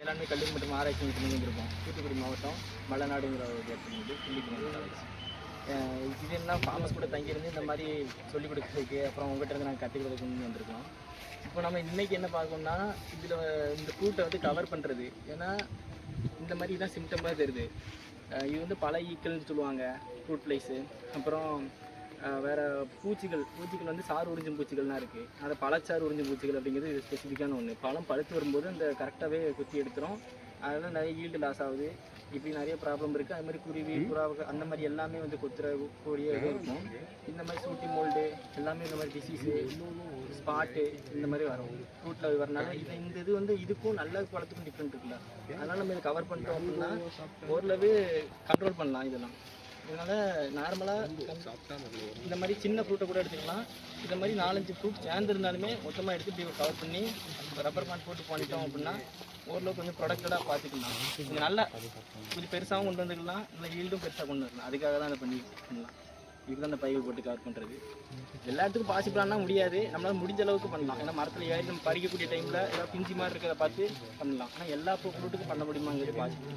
வேளாண்மை கல்லூரி மற்றும் ஆராய்ச்சி மையத்தில் வந்திருக்கோம். தூத்துக்குடி மாவட்டம் மலைநாடுங்கிற ஒரு இடத்துல வந்து கிள்ளிக்குளம் காலேஜ். இது என்ன ஃபார்மஸ் கூட தங்கியிருந்து இந்த மாதிரி சொல்லிக் கொடுக்குறதுக்கு அப்புறம் உங்கள்கிட்ட இருந்து நாங்கள் கற்றுக்கிறதுக்கு வந்திருக்கோம். இப்போ நம்ம இன்றைக்கி என்ன பார்க்கணும்னா இதில் இந்த ஃப்ரூட்டை வந்து கவர் பண்ணுறது. ஏன்னா இந்த மாதிரி தான் சிம்டமாக தெரியுது. இது வந்து பல ஈக்கள்னு சொல்லுவாங்க, ஃப்ரூட் ஃப்ளைஸு. அப்புறம் வேறு பூச்சிகள் வந்து சாறு உறிஞ்சும் பூச்சிகள்லாம் இருக்குது. அந்த பழச்சாறு உறிஞ்சும் பூச்சிகள் அப்படிங்கிறது இது ஸ்பெசிஃபிக்கான ஒன்று. பழம் பழுத்து வரும்போது அந்த கரெக்டாகவே குத்தி எடுத்துரும். அதனால் நிறைய ஈல்டு லாஸ் ஆகுது. இப்படி நிறைய ப்ராப்ளம் இருக்குது. அது மாதிரி குருவி புறா அந்த மாதிரி எல்லாமே வந்து கொத்துறக்கூடிய இதுவும் இருக்கும். இந்த மாதிரி சூட்டி மோல்டு எல்லாமே இந்த மாதிரி டிசீஸு ஸ்பாட்டு இந்த மாதிரி வரும் ஃப்ரூட்டில் வரனால. இந்த இது வந்து இதுக்கும் நல்ல பழத்துக்கும் டிஃப்ரெண்ட் இருக்குல்ல. அதனால் நம்ம இதை கவர் பண்ணிட்டோம் அப்படின்னா ஓரளவு கண்ட்ரோல் பண்ணலாம் இதெல்லாம். இதனால் நார்மலாக இந்த மாதிரி சின்ன ஃப்ரூட்டை கூட எடுத்துக்கலாம். இந்த மாதிரி 4-5 ஃப்ரூட் சேர்ந்துருந்தாலுமே மொத்தமாக எடுத்து இப்படி கவர் பண்ணி ரப்பர் பேண்ட் போட்டு பண்ணிட்டோம் அப்படின்னா ஓரளவு கொஞ்சம் ப்ரொடக்டடாக பார்த்துக்கலாம். இது நல்லா கொஞ்சம் பெருசாகவும் கொண்டு வந்துக்கலாம், இல்லை ஈல்டும் பெருசாக கொண்டு வரலாம். அதுக்காக தான் அதை பண்ணலாம். இதுதான் அந்த பைகள் போட்டு கவர் பண்ணுறது. எல்லாத்துக்கும் பாசிபிளானா முடியாது, நம்மளால் முடிஞ்ச அளவுக்கு பண்ணலாம். ஏன்னா மரத்தில் ஏறி நம்ம பறிக்கக்கூடிய டைமில் ஏதாவது பிஞ்சு மாதிரி இருக்கிறத பார்த்து பண்ணலாம். ஆனால் எல்லா ஃப்ரூட்டுக்கும் பண்ண முடியுமாங்கிறது பாசிபிள்.